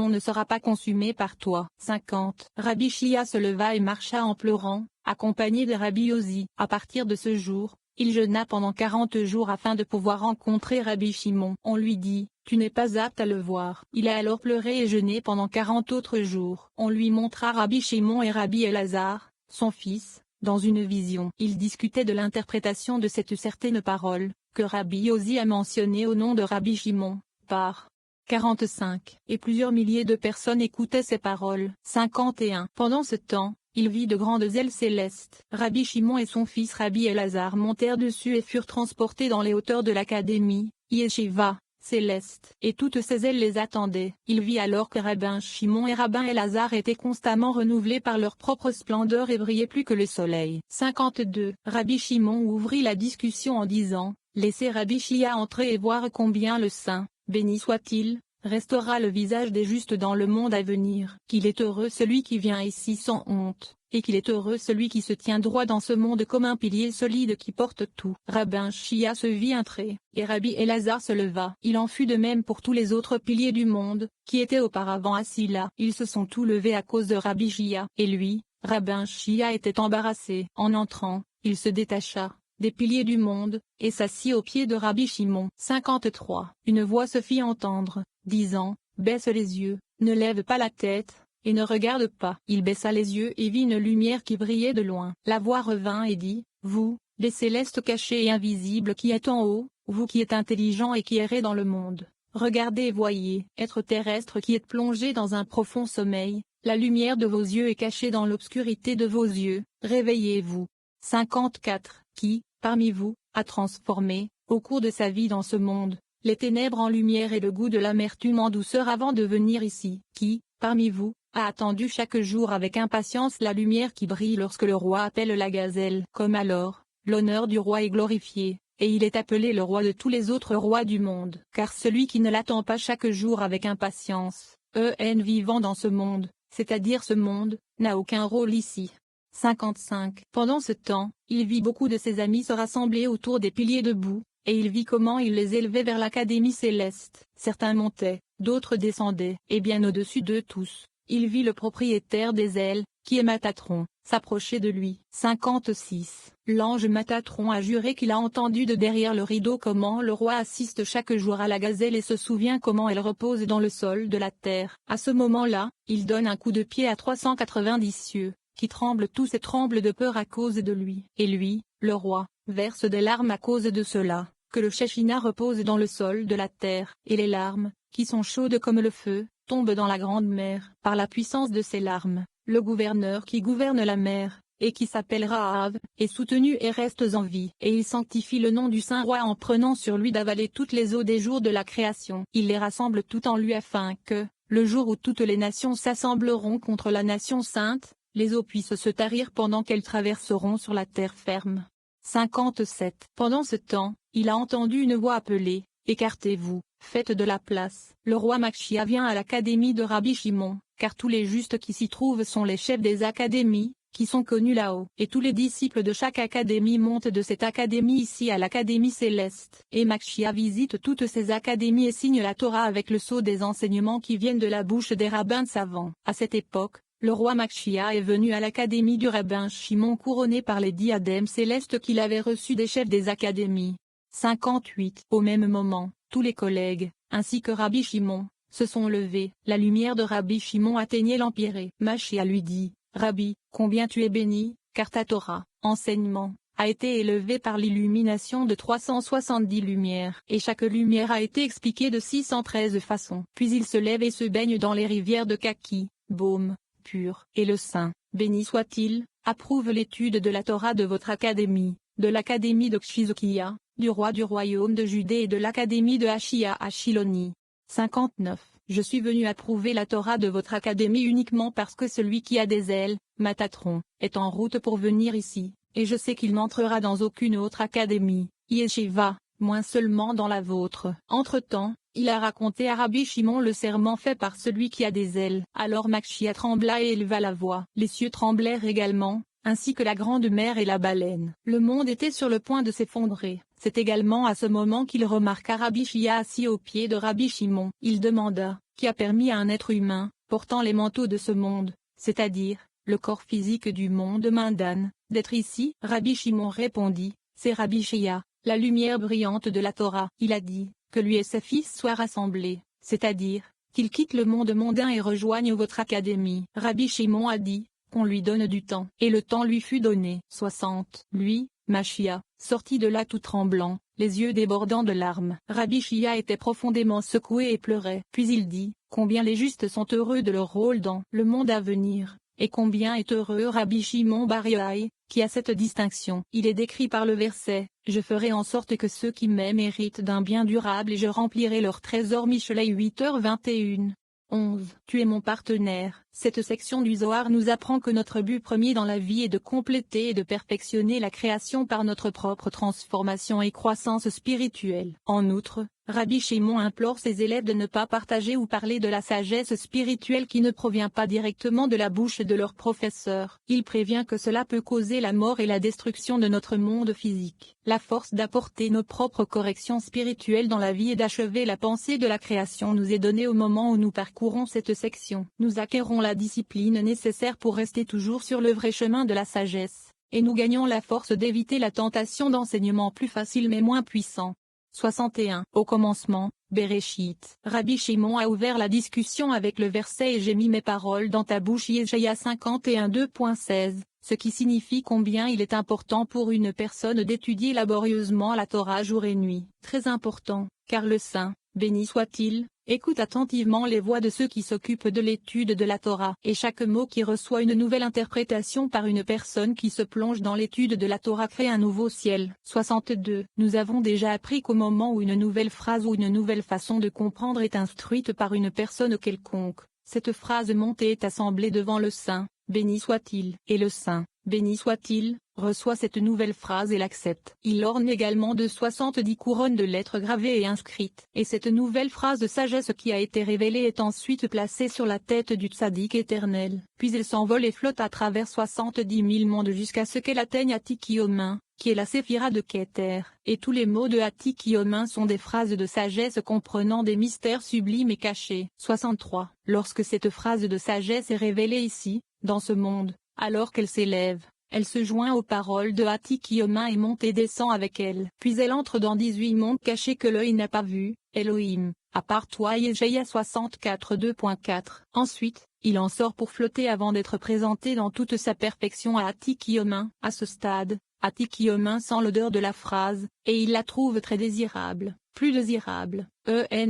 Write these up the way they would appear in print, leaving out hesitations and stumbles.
ne sera pas consumé par toi. 50. Rabbi Chia se leva et marcha en pleurant, accompagné de Rabbi Yosi. À partir de ce jour, il jeûna pendant 40 jours afin de pouvoir rencontrer Rabbi Shimon. On lui dit, tu n'es pas apte à le voir. Il a alors pleuré et jeûné pendant 40 autres jours. On lui montra Rabbi Shimon et Rabbi Elazar, son fils, dans une vision. Ils discutaient de l'interprétation de cette certaine parole, que Rabbi Yosi a mentionnée au nom de Rabbi Shimon, par 45. Et plusieurs milliers de personnes écoutaient ces paroles. 51. Pendant ce temps, il vit de grandes ailes célestes. Rabbi Shimon et son fils Rabbi Elazar montèrent dessus et furent transportés dans les hauteurs de l'académie, Yeshiva, céleste. Et toutes ces ailes les attendaient. Il vit alors que Rabbin Shimon et Rabbin Elazar étaient constamment renouvelés par leur propre splendeur et brillaient plus que le soleil. 52. Rabbi Shimon ouvrit la discussion en disant, laissez Rabbi Chia entrer et voir combien le saint, béni soit-il, restaura le visage des justes dans le monde à venir. Qu'il est heureux celui qui vient ici sans honte, et qu'il est heureux celui qui se tient droit dans ce monde comme un pilier solide qui porte tout. Rabbin Chia se vit entrer, et Rabbi Elazar se leva. Il en fut de même pour tous les autres piliers du monde, qui étaient auparavant assis là. Ils se sont tous levés à cause de Rabbi Chia. Et lui, Rabbin Chia était embarrassé. En entrant, il se détacha des piliers du monde, et s'assit aux pieds de Rabbi Shimon. 53. Une voix se fit entendre, disant, baisse les yeux, ne lève pas la tête, et ne regarde pas. Il baissa les yeux et vit une lumière qui brillait de loin. La voix revint et dit, vous, les célestes cachés et invisibles qui êtes en haut, vous qui êtes intelligents et qui errez dans le monde, regardez et voyez, êtres terrestres qui êtes plongés dans un profond sommeil, la lumière de vos yeux est cachée dans l'obscurité de vos yeux, réveillez-vous. 54. Qui, parmi vous, a transformé, au cours de sa vie dans ce monde, les ténèbres en lumière et le goût de l'amertume en douceur avant de venir ici? Qui, parmi vous, a attendu chaque jour avec impatience la lumière qui brille lorsque le roi appelle la gazelle? Comme alors, l'honneur du roi est glorifié, et il est appelé le roi de tous les autres rois du monde. Car celui qui ne l'attend pas chaque jour avec impatience, vivant dans ce monde, c'est-à-dire ce monde, n'a aucun rôle ici. 55. Pendant ce temps, il vit beaucoup de ses amis se rassembler autour des piliers debout, et il vit comment il les élevait vers l'académie céleste. Certains montaient, d'autres descendaient, et bien au-dessus d'eux tous, il vit le propriétaire des ailes, qui est Matatron, s'approcher de lui. 56. L'ange Matatron a juré qu'il a entendu de derrière le rideau comment le roi assiste chaque jour à la gazelle et se souvient comment elle repose dans le sol de la terre. À ce moment-là, il donne un coup de pied à 390 cieux, qui tremblent tous et tremblent de peur à cause de lui. Et lui, le roi, verse des larmes à cause de cela, que le Shekhinah repose dans le sol de la terre, et les larmes, qui sont chaudes comme le feu, tombent dans la grande mer. Par la puissance de ces larmes, le gouverneur qui gouverne la mer, et qui s'appelle Rahav, est soutenu et reste en vie. Et il sanctifie le nom du saint roi en prenant sur lui d'avaler toutes les eaux des jours de la création. Il les rassemble tout en lui afin que, le jour où toutes les nations s'assembleront contre la nation sainte, les eaux puissent se tarir pendant qu'elles traverseront sur la terre ferme. 57. Pendant ce temps, il a entendu une voix appeler, écartez-vous, faites de la place. Le roi Makshia vient à l'académie de Rabbi Shimon, car tous les justes qui s'y trouvent sont les chefs des académies, qui sont connus là-haut. Et tous les disciples de chaque académie montent de cette académie ici à l'académie céleste. Et Makshia visite toutes ces académies et signe la Torah avec le sceau des enseignements qui viennent de la bouche des rabbins savants. À cette époque, le roi Makshia est venu à l'académie du rabbin Shimon couronné par les diadèmes célestes qu'il avait reçus des chefs des académies. 58. Au même moment, tous les collègues, ainsi que Rabbi Shimon, se sont levés. La lumière de Rabbi Shimon atteignait l'empyrée. Makshia lui dit, Rabbi, combien tu es béni, car ta Torah, enseignement, a été élevée par l'illumination de 370 lumières. Et chaque lumière a été expliquée de 613 façons. Puis il se lève et se baigne dans les rivières de kaki, baume, pur. Et le saint, béni soit-il, approuve l'étude de la Torah de votre académie, de l'académie de Kshizokia, du roi du royaume de Judée et de l'académie de Achia à Shiloni. 59. Je suis venu approuver la Torah de votre académie uniquement parce que celui qui a des ailes, Matatron, est en route pour venir ici, et je sais qu'il n'entrera dans aucune autre académie, Yeshiva, moins seulement dans la vôtre. Entre-temps, il a raconté à Rabbi Shimon le serment fait par celui qui a des ailes. Alors Makshia trembla et éleva la voix. Les cieux tremblèrent également, ainsi que la grande mer et la baleine. Le monde était sur le point de s'effondrer. C'est également à ce moment qu'il remarqua Rabbi Chia assis aux pieds de Rabbi Shimon. Il demanda, qui a permis à un être humain, portant les manteaux de ce monde, c'est-à-dire, le corps physique du monde mundane, d'être ici? Rabbi Shimon répondit, c'est Rabbi Chia, la lumière brillante de la Torah. Il a dit, que lui et ses fils soient rassemblés, c'est-à-dire, qu'il quitte le monde mondain et rejoigne votre académie. Rabbi Shimon a dit, qu'on lui donne du temps, et le temps lui fut donné. 60. Lui, Machia, sortit de là tout tremblant, les yeux débordant de larmes. Rabbi Chia était profondément secoué et pleurait. Puis il dit, combien les justes sont heureux de leur rôle dans le monde à venir, et combien est heureux Rabbi Shimon Bar Yochai, qui a cette distinction. Il est décrit par le verset, je ferai en sorte que ceux qui m'aiment héritent d'un bien durable et je remplirai leur trésor. Michelet 8h21. 11. Tu es mon partenaire. Cette section du Zohar nous apprend que notre but premier dans la vie est de compléter et de perfectionner la création par notre propre transformation et croissance spirituelle. En outre, Rabbi Shimon implore ses élèves de ne pas partager ou parler de la sagesse spirituelle qui ne provient pas directement de la bouche de leur professeur. Il prévient que cela peut causer la mort et la destruction de notre monde physique. La force d'apporter nos propres corrections spirituelles dans la vie et d'achever la pensée de la création nous est donnée au moment où nous parcourons cette section. Nous acquérons la discipline nécessaire pour rester toujours sur le vrai chemin de la sagesse, et nous gagnons la force d'éviter la tentation d'enseignements plus faciles mais moins puissants. 61. Au commencement, Bereshit. Rabbi Shimon a ouvert la discussion avec le verset et j'ai mis mes paroles dans ta bouche. Yeshaïa 51:2.16, ce qui signifie combien il est important pour une personne d'étudier laborieusement la Torah jour et nuit. Très important, car le Saint, béni soit-il, écoute attentivement les voix de ceux qui s'occupent de l'étude de la Torah, et chaque mot qui reçoit une nouvelle interprétation par une personne qui se plonge dans l'étude de la Torah crée un nouveau ciel. 62. Nous avons déjà appris qu'au moment où une nouvelle phrase ou une nouvelle façon de comprendre est instruite par une personne quelconque, cette phrase monte et est assemblée devant le Saint, béni soit-il, et le Saint, béni soit-il, reçoit cette nouvelle phrase et l'accepte. Il l'orne également de 70 couronnes de lettres gravées et inscrites. Et cette nouvelle phrase de sagesse qui a été révélée est ensuite placée sur la tête du tzaddik éternel. Puis elle s'envole et flotte à travers 70 000 mondes jusqu'à ce qu'elle atteigne Atikiomin, qui est la séphira de Keter. Et tous les mots de Atikiomin sont des phrases de sagesse comprenant des mystères sublimes et cachés. 63. Lorsque cette phrase de sagesse est révélée ici, dans ce monde, alors qu'elle s'élève, elle se joint aux paroles de Atikiomin et monte et descend avec elle. Puis elle entre dans 18 mondes cachés que l'œil n'a pas vus, Elohim, à part toi. Yeshaïa 64:2.4. Ensuite, il en sort pour flotter avant d'être présenté dans toute sa perfection à Atikiomin. À ce stade, Atikiomin sent l'odeur de la phrase, et il la trouve très désirable, plus désirable,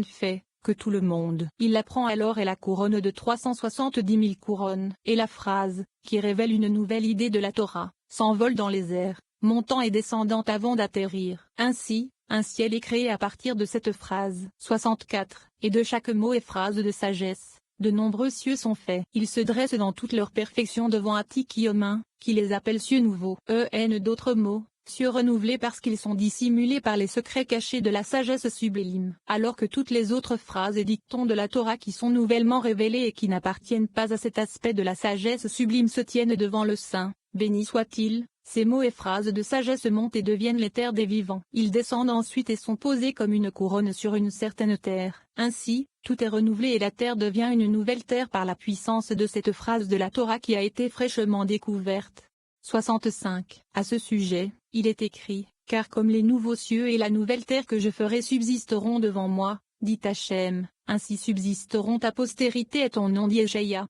fait, que tout le monde. Il la prend alors et la couronne de 370 000 couronnes. Et la phrase, qui révèle une nouvelle idée de la Torah, s'envole dans les airs, montant et descendant avant d'atterrir. Ainsi, un ciel est créé à partir de cette phrase. 64. Et de chaque mot et phrase de sagesse, de nombreux cieux sont faits. Ils se dressent dans toute leur perfection devant Atikiomin, qui les appelle cieux nouveaux. D'autres mots, cieux renouvelés parce qu'ils sont dissimulés par les secrets cachés de la sagesse sublime. Alors que toutes les autres phrases et dictons de la Torah qui sont nouvellement révélés et qui n'appartiennent pas à cet aspect de la sagesse sublime se tiennent devant le Saint, béni soit-il, ces mots et phrases de sagesse montent et deviennent les terres des vivants. Ils descendent ensuite et sont posés comme une couronne sur une certaine terre. Ainsi, tout est renouvelé et la terre devient une nouvelle terre par la puissance de cette phrase de la Torah qui a été fraîchement découverte. 65. À ce sujet, il est écrit, car comme les nouveaux cieux et la nouvelle terre que je ferai subsisteront devant moi, dit Hachem, ainsi subsisteront ta postérité et ton nom. Dit Yeshaïa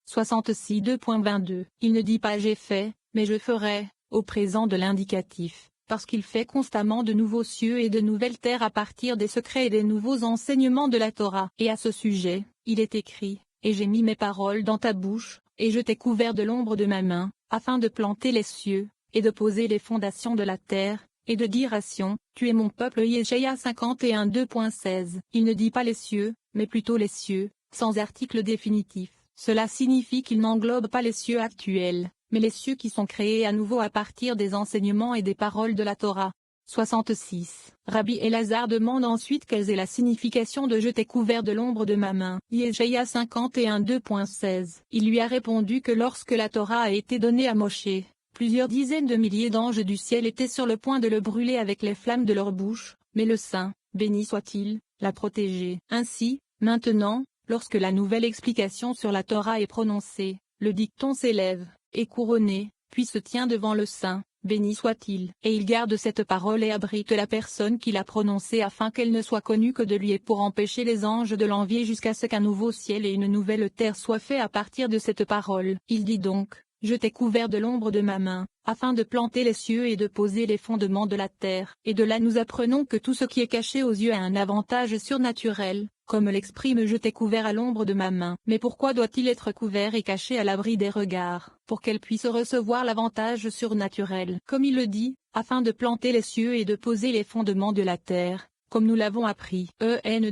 66. 2.22. Il ne dit pas j'ai fait, mais je ferai, au présent de l'indicatif, parce qu'il fait constamment de nouveaux cieux et de nouvelles terres à partir des secrets et des nouveaux enseignements de la Torah. Et à ce sujet, il est écrit, et j'ai mis mes paroles dans ta bouche, et je t'ai couvert de l'ombre de ma main, afin de planter les cieux, et de poser les fondations de la terre, et de dire à Sion, tu es mon peuple. Yeshaïa 51:2.16. Il ne dit pas les cieux, mais plutôt les cieux, sans article définitif. Cela signifie qu'il n'englobe pas les cieux actuels, mais les cieux qui sont créés à nouveau à partir des enseignements et des paroles de la Torah. 66. Rabbi Elazar demande ensuite quelle est la signification de « Je t'ai couvert de l'ombre de ma main ». Yeshaïa 51:2.16. Il lui a répondu que lorsque la Torah a été donnée à Moshe, Plusieurs dizaines de milliers d'anges du ciel étaient sur le point de le brûler avec les flammes de leur bouche, mais le Saint, béni soit-il, l'a protégé. Ainsi, maintenant, lorsque la nouvelle explication sur la Torah est prononcée, le dicton s'élève, est couronné, puis se tient devant le Saint, béni soit-il, et il garde cette parole et abrite la personne qui l'a prononcée afin qu'elle ne soit connue que de lui et pour empêcher les anges de l'envier jusqu'à ce qu'un nouveau ciel et une nouvelle terre soient faits à partir de cette parole. Il dit donc, je t'ai couvert de l'ombre de ma main, afin de planter les cieux et de poser les fondements de la terre. Et de là nous apprenons que tout ce qui est caché aux yeux a un avantage surnaturel, comme l'exprime je t'ai couvert à l'ombre de ma main. Mais pourquoi doit-il être couvert et caché à l'abri des regards? Pour qu'elle puisse recevoir l'avantage surnaturel. Comme il le dit, afin de planter les cieux et de poser les fondements de la terre. Comme nous l'avons appris.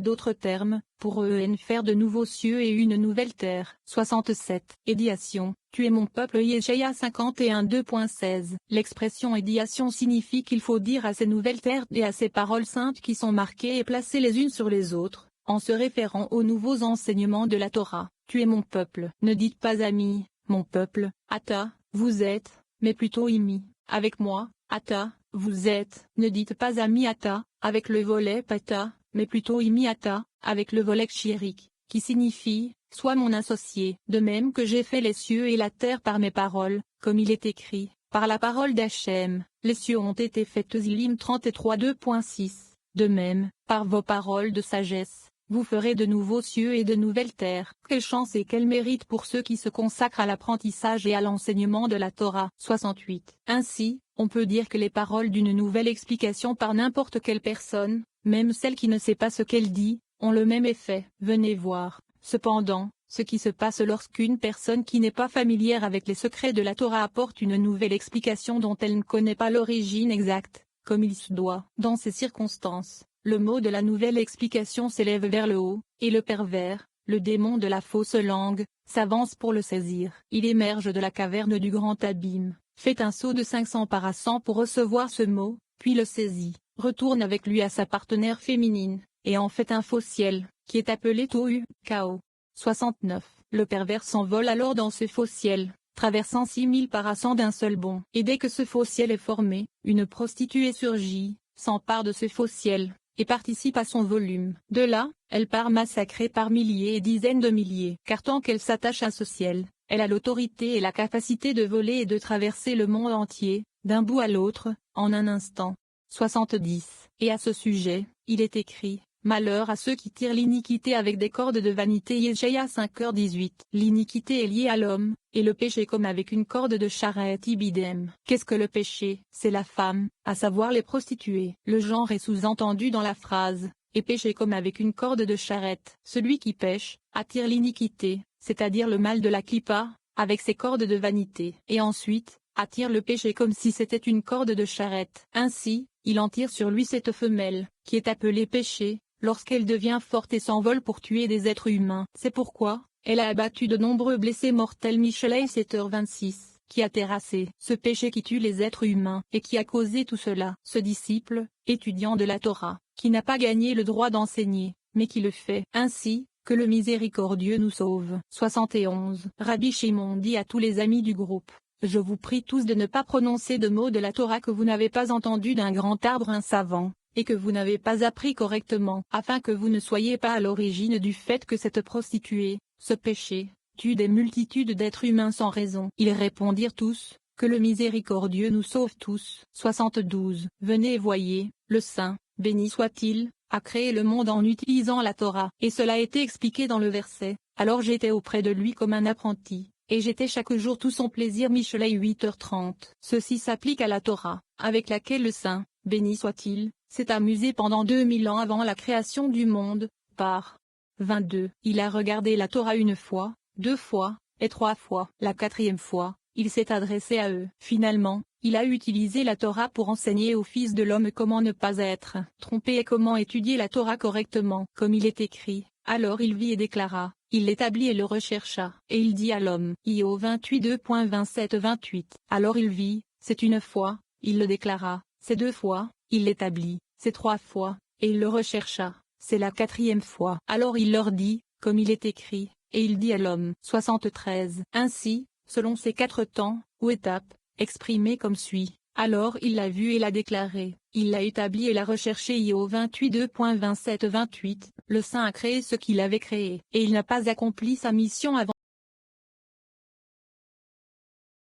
D'autres termes, pour faire de nouveaux cieux et une nouvelle terre. 67. Édiation. Tu es mon peuple. Yeshaya 51 2.16. L'expression édiation signifie qu'il faut dire à ces nouvelles terres et à ces paroles saintes qui sont marquées et placées les unes sur les autres, en se référant aux nouveaux enseignements de la Torah. Tu es mon peuple. Ne dites pas ami, mon peuple, Ata, vous êtes, mais plutôt Imi, avec moi, Ata, vous êtes. Ne dites pas ami Ata, avec le volet Pata, mais plutôt Imi Ata, avec le volet Kshirik, qui signifie, sois mon associé. De même que j'ai fait les cieux et la terre par mes paroles, comme il est écrit, par la parole d'Hachem, les cieux ont été faits. Zilim 33 2.6. De même, par vos paroles de sagesse, vous ferez de nouveaux cieux et de nouvelles terres. Quelle chance et quel mérite pour ceux qui se consacrent à l'apprentissage et à l'enseignement de la Torah. 68. Ainsi, on peut dire que les paroles d'une nouvelle explication par n'importe quelle personne, même celle qui ne sait pas ce qu'elle dit, ont le même effet. Venez voir, cependant, ce qui se passe lorsqu'une personne qui n'est pas familière avec les secrets de la Torah apporte une nouvelle explication dont elle ne connaît pas l'origine exacte, comme il se doit. Dans ces circonstances, le mot de la nouvelle explication s'élève vers le haut, et le pervers, le démon de la fausse langue, s'avance pour le saisir. Il émerge de la caverne du grand abîme, fait un saut de 500 parasangs pour recevoir ce mot, puis le saisit, retourne avec lui à sa partenaire féminine, et en fait un faux ciel, qui est appelé Tohu, Chaos. 69. Le pervers s'envole alors dans ce faux ciel, traversant 6000 parasangs d'un seul bond. Et dès que ce faux ciel est formé, une prostituée surgit, s'empare de ce faux ciel, et participe à son volume. De là, elle part massacrer par milliers et dizaines de milliers. Car tant qu'elle s'attache à ce ciel, elle a l'autorité et la capacité de voler et de traverser le monde entier, d'un bout à l'autre, en un instant. 70. Et à ce sujet, il est écrit, malheur à ceux qui tirent l'iniquité avec des cordes de vanité. Yeshaya 5h18. L'iniquité est liée à l'homme, et le péché comme avec une corde de charrette. Ibidem. Qu'est-ce que le péché? C'est la femme, à savoir les prostituées. Le genre est sous-entendu dans la phrase, et péché comme avec une corde de charrette. Celui qui pêche, attire l'iniquité, c'est-à-dire le mal de la clipa, avec ses cordes de vanité. Et ensuite, attire le péché comme si c'était une corde de charrette. Ainsi, il en tire sur lui cette femelle, qui est appelée péché, lorsqu'elle devient forte et s'envole pour tuer des êtres humains. C'est pourquoi, elle a abattu de nombreux blessés mortels. Michelet 7h26, qui a terrassé ce péché qui tue les êtres humains, et qui a causé tout cela. Ce disciple, étudiant de la Torah, qui n'a pas gagné le droit d'enseigner, mais qui le fait. Ainsi, que le miséricordieux nous sauve. 71. Rabbi Shimon dit à tous les amis du groupe, je vous prie tous de ne pas prononcer de mots de la Torah que vous n'avez pas entendus d'un grand arbre un savant, et que vous n'avez pas appris correctement, afin que vous ne soyez pas à l'origine du fait que cette prostituée, ce péché, tue des multitudes d'êtres humains sans raison. Ils répondirent tous, que le miséricordieux nous sauve tous. 72. Venez et voyez, le Saint, béni soit-il, a créé le monde en utilisant la Torah. Et cela a été expliqué dans le verset, alors j'étais auprès de lui comme un apprenti, et j'étais chaque jour tout son plaisir. Michelet 8h30. Ceci s'applique à la Torah, avec laquelle le Saint, béni soit-il, s'est amusé pendant 2000 ans avant la création du monde, par 22. Il a regardé la Torah une fois, 2 fois, et 3 fois. La 4e fois, il s'est adressé à eux. Finalement, il a utilisé la Torah pour enseigner au Fils de l'homme comment ne pas être trompé et comment étudier la Torah correctement. Comme il est écrit, alors il vit et déclara, il l'établit et le rechercha. Et il dit à l'homme, Io 28 2.27-28. Alors il vit, c'est une fois, il le déclara, c'est 2 fois, il l'établit, c'est 3 fois, et il le rechercha, c'est la 4e fois. Alors il leur dit, comme il est écrit, et il dit à l'homme. 73. Ainsi, selon ces 4 temps, ou étapes, exprimée comme suit. Alors il l'a vu et l'a déclaré, il l'a établi et l'a recherché. Io 28:2.27-28, le Saint a créé ce qu'il avait créé, et il n'a pas accompli sa mission avant.